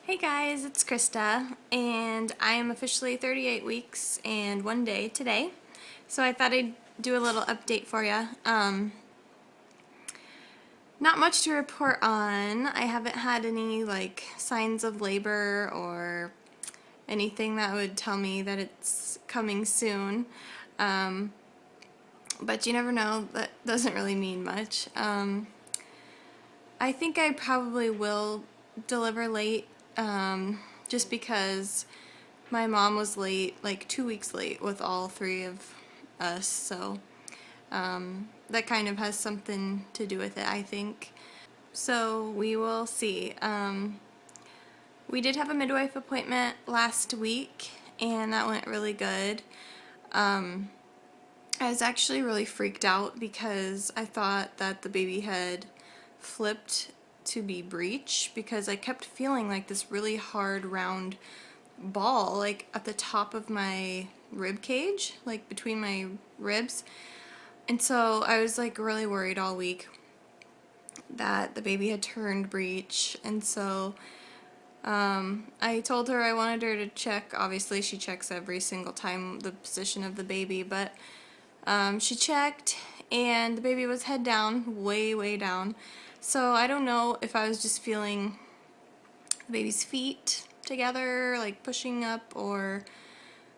Hey guys, it's Krista, and I am officially 38 weeks and 1 day today. So I thought I'd do a little update for you. Not much to report on. I haven't had any signs of labor or anything that would tell me that it's coming soon. But you never know. That doesn't really mean much. I think I probably will deliver late, just because my mom was late, like 2 weeks late with all three of us, so that kind of has something to do with it, I think. So we will see. We did have a midwife appointment last week, and that went really good. I was actually really freaked out because I thought that the baby had flipped to be breech, because I kept feeling like this really hard round ball like at the top of my rib cage, like between my ribs. And so I was like really worried all week that the baby had turned breech. And so I told her I wanted her to check. Obviously she checks every single time the position of the baby, but she checked and the baby was head down, way down. So I don't know if I was just feeling the baby's feet together, like pushing up, or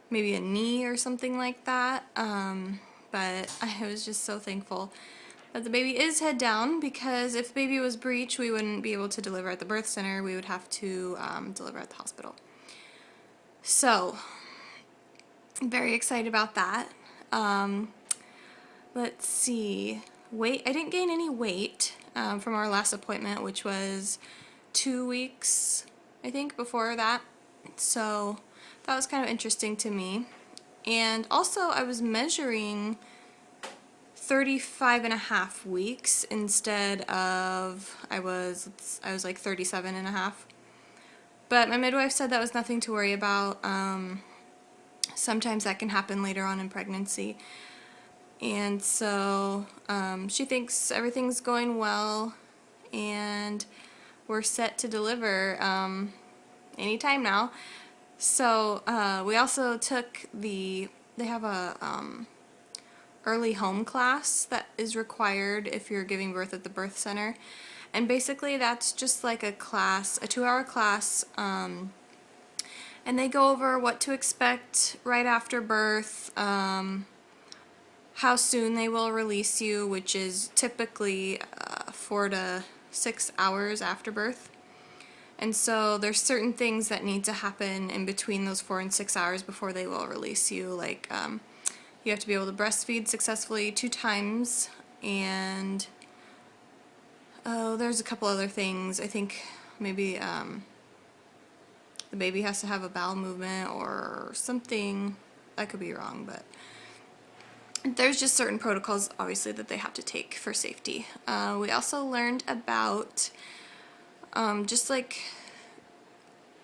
maybe a knee or something like that. But I was just so thankful that the baby is head down, because if the baby was breech, we wouldn't be able to deliver at the birth center. We would have to deliver at the hospital. So, I'm very excited about that. Let's see. Weight. I didn't gain any weight from our last appointment, which was 2 weeks, I think, before that. So that was kind of interesting to me. And also I was measuring 35 and a half weeks instead of, I was like 37 and a half. But my midwife said that was nothing to worry about. Sometimes that can happen later on in pregnancy. And so she thinks everything's going well, and we're set to deliver anytime now. So we also took they have a early home class that is required if you're giving birth at the birth center. And basically that's just like a class, a 2-hour class, and they go over what to expect right after birth, how soon they will release you, which is typically 4 to 6 hours after birth. And so there's certain things that need to happen in between those 4 and 6 hours before they will release you. Like you have to be able to breastfeed successfully 2 times, and there's a couple other things. I think maybe the baby has to have a bowel movement or something. I could be wrong, but there's just certain protocols, obviously, that they have to take for safety. We also learned about just like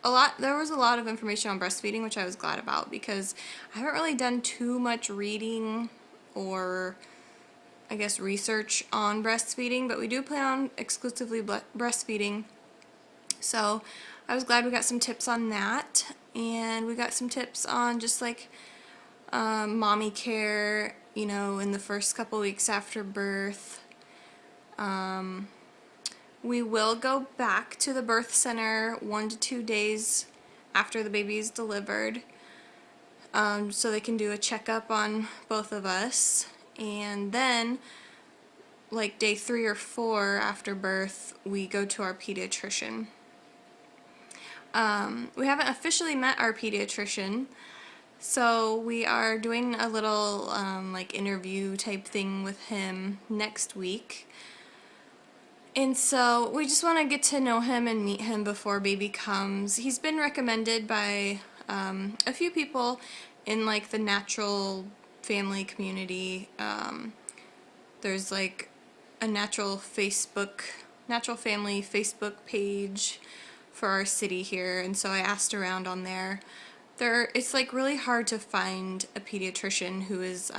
there was a lot of information on breastfeeding, which I was glad about, because I haven't really done too much reading or I guess research on breastfeeding, but we do plan on exclusively breastfeeding. So I was glad we got some tips on that, and we got some tips on just like mommy care, in the first couple weeks after birth. We will go back to the birth center 1 to 2 days after the baby is delivered, so they can do a checkup on both of us. And then, like day 3 or 4 after birth, we go to our pediatrician. We haven't officially met our pediatrician, so we are doing a little like interview type thing with him next week. And so we just want to get to know him and meet him before baby comes. He's been recommended by a few people in like the natural family community. There's like a natural family Facebook page for our city here, and so I asked around on there. It's like really hard to find a pediatrician who is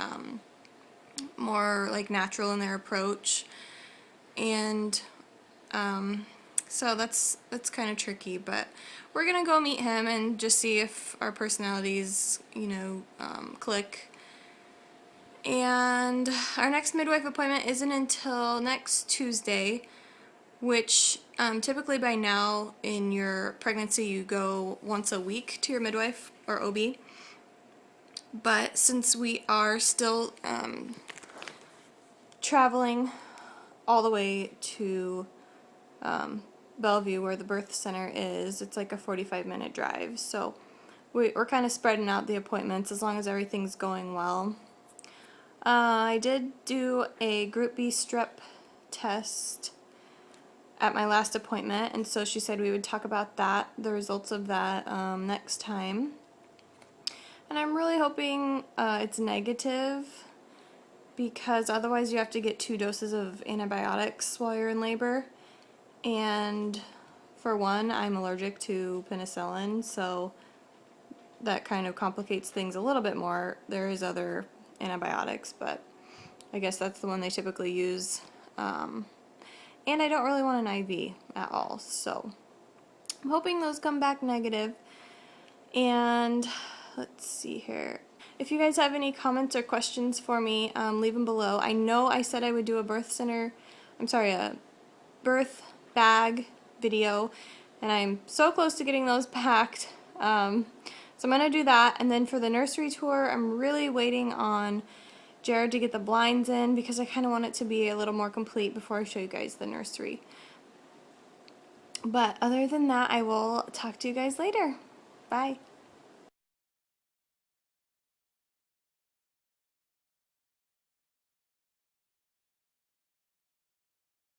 more like natural in their approach. And So that's kind of tricky, but we're gonna go meet him and just see if our personalities, click. And our next midwife appointment isn't until next Tuesday, which typically by now in your pregnancy you go once a week to your midwife or OB. But since we are still traveling all the way to Bellevue, where the birth center is, it's like a 45-minute drive. So we're kind of spreading out the appointments as long as everything's going well. I did do a Group B strep test at my last appointment, and so she said we would talk about that, the results of that, next time. And I'm really hoping it's negative, because otherwise you have to get 2 doses of antibiotics while you're in labor. And for one, I'm allergic to penicillin, so that kind of complicates things a little bit more. There is other antibiotics, but I guess that's the one they typically use. And I don't really want an IV at all, so I'm hoping those come back negative. And let's see here. If you guys have any comments or questions for me, leave them below. I know I said I would do a a birth bag video, and I'm so close to getting those packed. So I'm going to do that, and then for the nursery tour, I'm really waiting on Jared to get the blinds in, because I kind of want it to be a little more complete before I show you guys the nursery. But other than that, I will talk to you guys later. Bye.